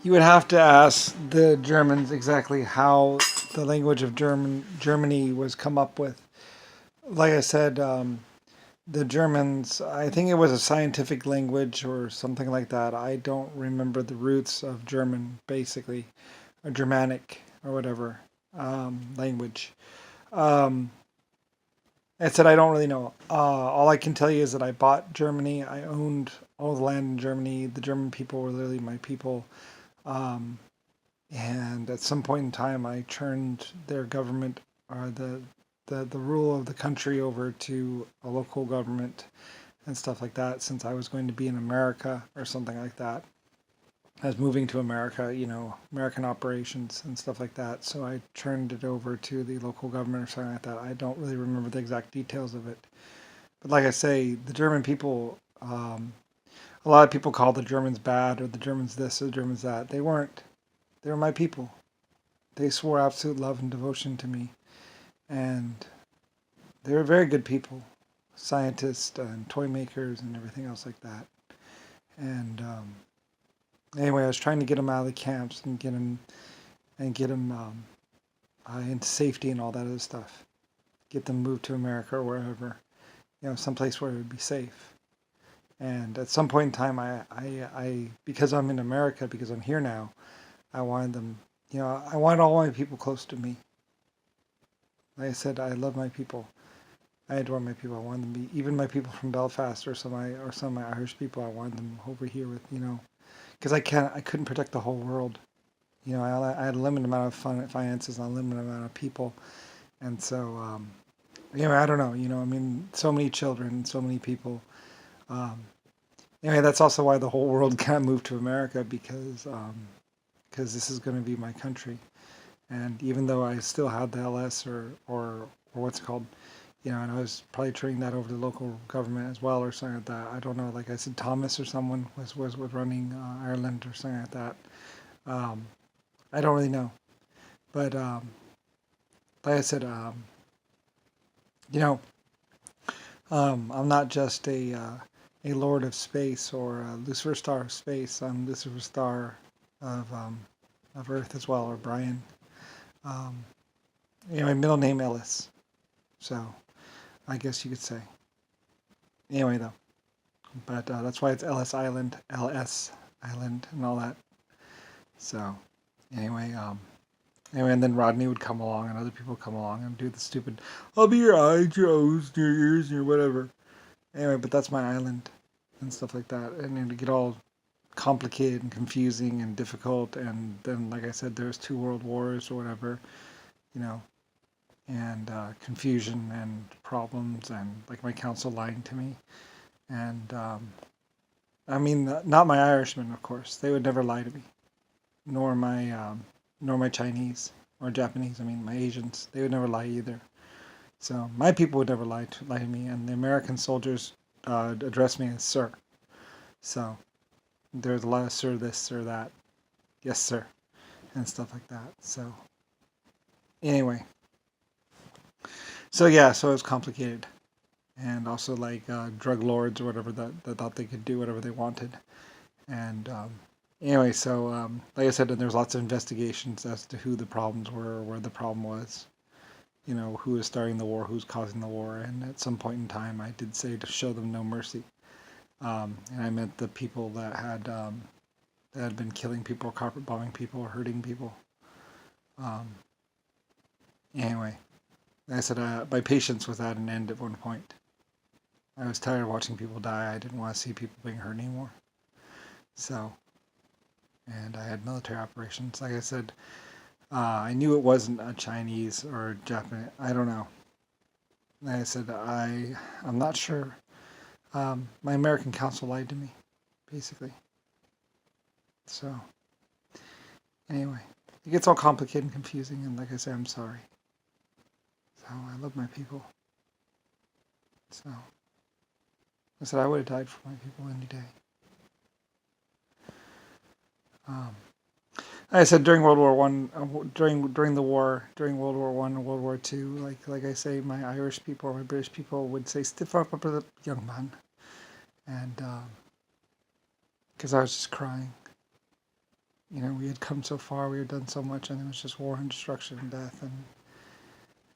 You would have to ask the Germans exactly how the language of Germany was come up with. Like I said, the Germans, I think it was a scientific language or something like that. I don't remember the roots of German, basically, or Germanic or whatever language. Um, I said I don't really know. All I can tell you is that I bought Germany. I owned all the land in Germany. The German people were literally my people. Um, and at some point in time, I turned their government or the rule of the country over to a local government and stuff like that. Since I was going to be in America or something like that, I was moving to America, American operations and stuff like that. So I turned it over to the local government or something like that. I don't really remember the exact details of it, but like I say, the German people. A lot of people call the Germans bad or the Germans this or the Germans that. They weren't. They were my people. They swore absolute love and devotion to me, and they were very good people, scientists and toy makers and everything else like that. And anyway, I was trying to get them out of the camps and get them into safety and all that other stuff. Get them moved to America or wherever, someplace where it would be safe. And at some point in time, I because I'm in America, because I'm here now, I wanted them, I wanted all my people close to me. Like I said, I love my people. I adore my people. I want them to be, even my people from Belfast or some of my Irish people. I wanted them over here with, because I couldn't protect the whole world. I had a limited amount of finances and a limited amount of people, and so I don't know. I mean, so many children, so many people. Um, anyway, that's also why the whole world kind of moved to America because this is going to be my country. And even though I still had the LS or what's it called, and I was probably turning that over to the local government as well or something like that. I don't know. Like I said, Thomas or someone was running Ireland or something like that. Um, I don't really know. But like I said, you know, I'm not just a Lord of Space or a Lucifer Star of Space. I'm Lucifer Star of Earth as well, or Brian. Um, my middle name Ellis, so I guess you could say. Anyway, though, but that's why it's LS Island, and all that. So anyway, and then Rodney would come along, and other people would come along and do the stupid, "I'll be your eyes, your O's, your ears, your whatever." Anyway, but that's my island and stuff like that, and it would get all complicated and confusing and difficult, and then, like I said, there's 2 world wars or whatever, you know, and confusion and problems, and like my council lying to me, and I mean, not my Irishmen, of course. They would never lie to me, nor my Chinese or Japanese. I mean, my Asians. They would never lie either. So my people would never lie to me, and the American soldiers address me as sir. So there's a lot of sir this, sir that, yes sir, and stuff like that. So anyway, so yeah, so it was complicated, and also like drug lords or whatever that thought they could do whatever they wanted, and anyway, so like I said, and there's lots of investigations as to who the problems were, or where the problem was. Who was starting the war, who's causing the war, and at some point in time, I did say to show them no mercy, and I meant the people that had been killing people, carpet bombing people, or hurting people. Um, anyway, like I said, my patience was at an end at one point. I was tired of watching people die. I didn't want to see people being hurt anymore. So, and I had military operations. Like I said, I knew it wasn't a Chinese or Japanese. I don't know. Like I said, I'm not sure. My American counsel lied to me, basically. So anyway, it gets all complicated and confusing. And like I said, I'm sorry. So I love my people. So I said I would have died for my people any day. I said during World War One, during the war, during World War One and World War Two, like I say, my Irish people or my British people would say, "Stiff up, young man," and because I was just crying, we had come so far, we had done so much, and it was just war and destruction and death,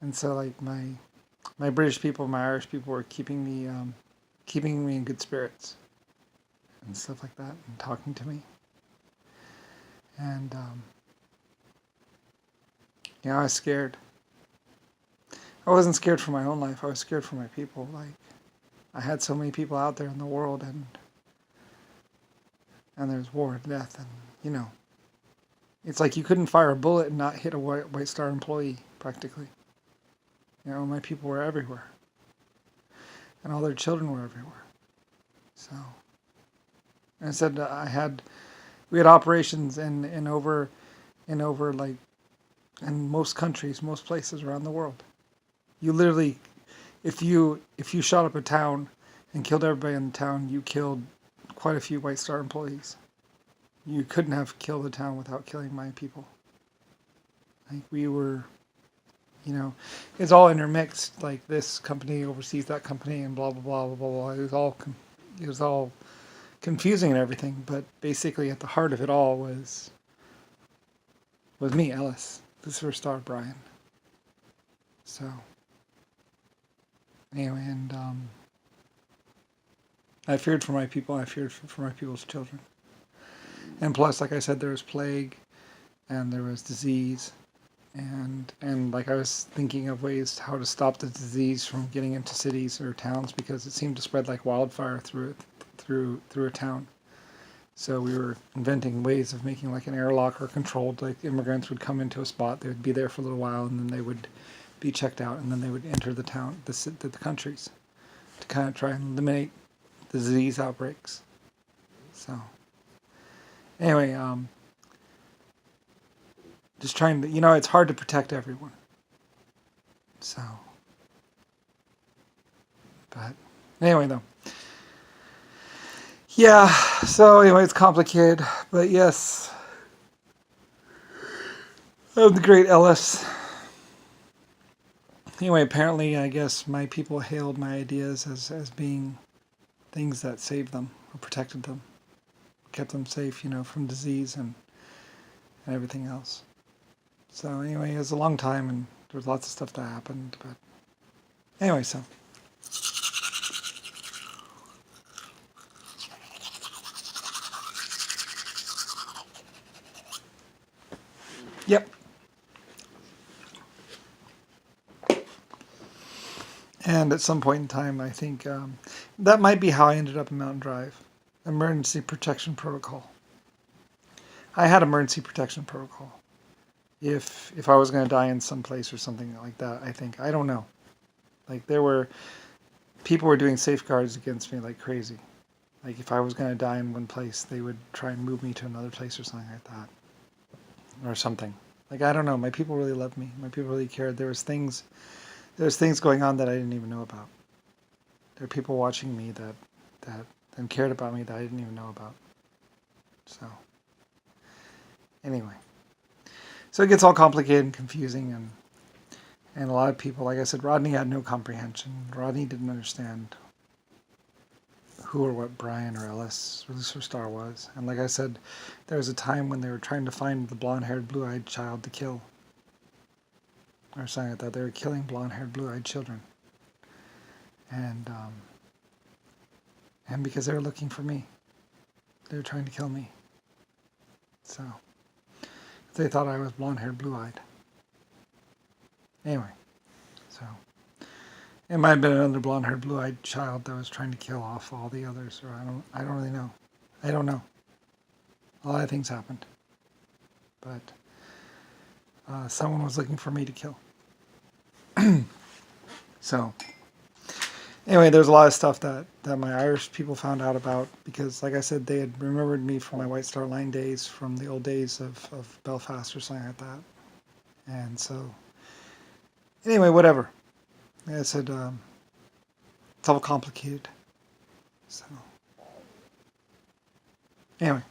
and so like my British people, my Irish people were keeping me in good spirits and stuff like that, and talking to me, and I was scared. I wasn't scared for my own life. I was scared for my people. Like, I had so many people out there in the world, and there's war and death, and it's like you couldn't fire a bullet and not hit a White Star employee, practically. My people were everywhere, and all their children were everywhere. So, and I said we had operations in over like in most countries, most places around the world. You literally, if you shot up a town and killed everybody in the town, you killed quite a few White Star employees. You couldn't have killed the town without killing my people. Like, we were, it's all intermixed. Like, this company oversees that company, and blah blah blah blah blah. It was all confusing and everything. But basically, at the heart of it all was me, Ellis, Lucifer Star Brian. So anyway, and I feared for my people. I feared for my people's children. And plus, like I said, there was plague, and there was disease, and like I was thinking of ways how to stop the disease from getting into cities or towns, because it seemed to spread like wildfire through a town. So we were inventing ways of making like an airlock or controlled, like immigrants would come into a spot, they would be there for a little while, and then they would be checked out, and then they would enter the town, the countries, to kind of try and eliminate the disease outbreaks. So anyway, just trying to, it's hard to protect everyone. So, but anyway, though. Yeah, so anyway, it's complicated, but yes. I'm the great Ellis. Anyway, apparently, I guess my people hailed my ideas as being things that saved them or protected them, kept them safe, from disease and everything else. So anyway, it was a long time, and there was lots of stuff that happened, but anyway, so. Yep. And at some point in time, I think that might be how I ended up in Mountain Drive. Emergency protection protocol. I had emergency protection protocol. If I was going to die in some place or something like that, I think. I don't know. Like, people were doing safeguards against me like crazy. Like, if I was going to die in one place, they would try and move me to another place or something like that. Or something. Like, I don't know. My people really loved me. My people really cared. There was things going on that I didn't even know about. There were people watching me that and cared about me that I didn't even know about. So, anyway. So it gets all complicated and confusing, and a lot of people, like I said, Rodney had no comprehension. Rodney didn't understand who or what Brian or Ellis or Lucifer Star was. And like I said, there was a time when they were trying to find the blonde-haired, blue-eyed child to kill. Or something like that. They were killing blonde-haired, blue-eyed children. And because they were looking for me. They were trying to kill me. So they thought I was blonde-haired, blue-eyed. Anyway, so it might have been another blonde-haired, blue-eyed child that was trying to kill off all the others, or I don't really know. I don't know. A lot of things happened, but someone was looking for me to kill. So anyway, there's a lot of stuff that my Irish people found out about, because, like I said, they had remembered me from my White Star Line days, from the old days of Belfast or something like that. And so, anyway, whatever. Like I said, it's all complicated. So, anyway.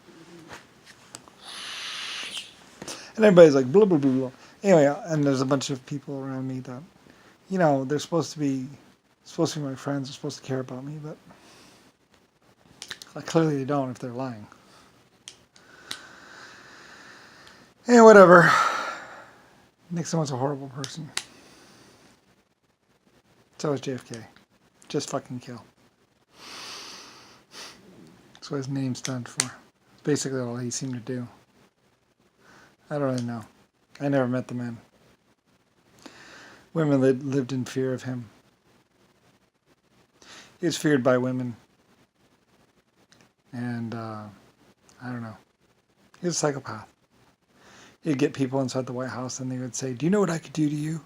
And everybody's like, blah, blah, blah, blah. Anyway, and there's a bunch of people around me that, they're supposed to be my friends, they're supposed to care about me, but clearly they don't if they're lying. And whatever. Nixon was a horrible person. So was JFK. Just fucking kill. That's what his name stood for. It's basically all he seemed to do. I don't really know. I never met the man. Women lived in fear of him. He was feared by women. And, I don't know. He was a psychopath. He'd get people inside the White House and they would say, "Do you know what I could do to you?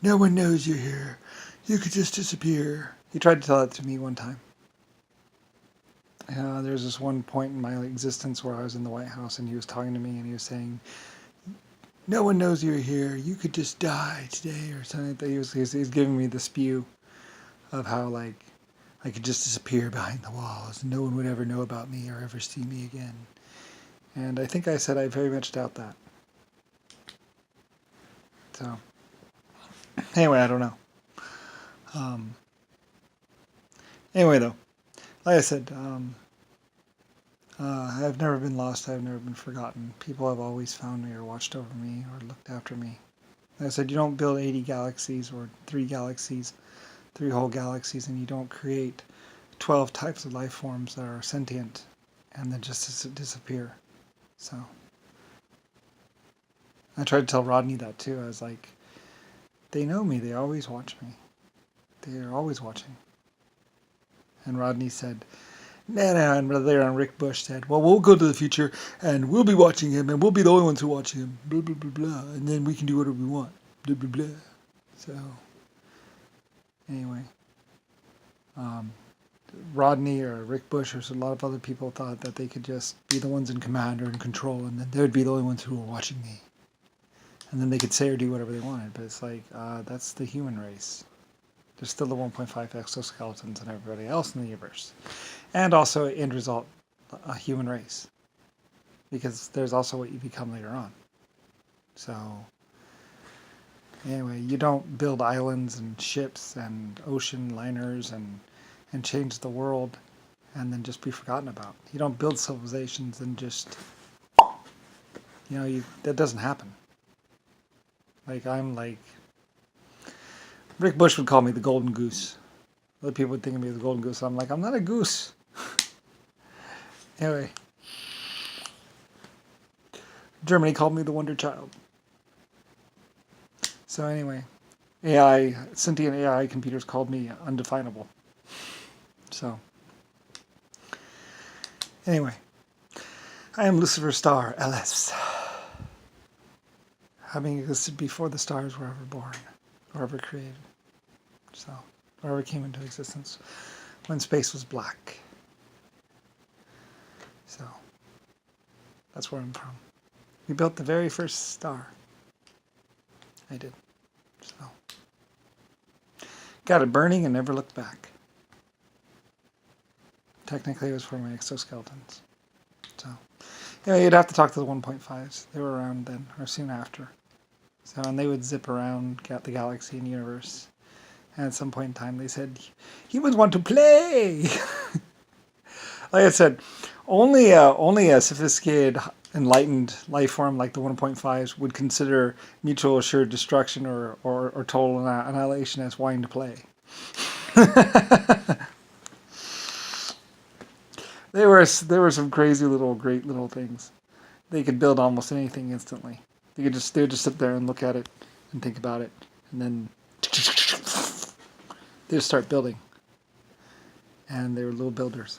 No one knows you're here. You could just disappear." He tried to tell that to me one time. There was this one point in my existence where I was in the White House and he was talking to me and he was saying, "No one knows you're here. You could just die today," or something like that. He was giving me the spew of how, like, I could just disappear behind the walls and no one would ever know about me or ever see me again. And I think I said I very much doubt that. So, anyway, I don't know. Anyway, though, like I said, I've never been lost. I've never been forgotten. People have always found me or watched over me or looked after me. Like I said, you don't build 80 galaxies or 3 galaxies, 3 whole galaxies, and you don't create 12 types of life forms that are sentient and then just disappear. So, I tried to tell Rodney that too. I was like, they know me. They always watch me. They are always watching. And Rodney said, "Nah." And later on, Rick Bush said, "Well, we'll go to the future and we'll be watching him and we'll be the only ones who watch him. Blah, blah, blah, blah. And then we can do whatever we want. Blah, blah, blah." So, anyway. Rodney or Rick Bush or a lot of other people thought that they could just be the ones in command or in control and then they would be the only ones who were watching me. And then they could say or do whatever they wanted. But it's like, that's the human race. There's still the 1.5 exoskeletons and everybody else in the universe. And also, end result, a human race. Because there's also what you become later on. So, anyway, you don't build islands and ships and ocean liners and change the world and then just be forgotten about. You don't build civilizations and just, that doesn't happen. Like, Rick Bush would call me the golden goose. Other people would think of me as the golden goose. I'm like, I'm not a goose. Anyway. Germany called me the Wonder Child. So anyway, sentient AI computers called me undefinable. So, anyway, I am Lucifer Star, LS. Having existed before the stars were ever born, or ever created. So, or ever came into existence, when space was black. So, that's where I'm from. We built the very first star. I did. So, got it burning and never looked back. Technically, it was for my exoskeletons. So, you'd have to talk to the 1.5s. They were around then, or soon after. So, and they would zip around the galaxy and universe. And at some point in time, they said, "Humans want to play." Like I said, only a sophisticated, enlightened life form like the 1.5s would consider mutual assured destruction or total annihilation as wanting to play. There were some crazy great little things. They could build almost anything instantly. They would just sit there and look at it and think about it, and then they just start building. And they were little builders.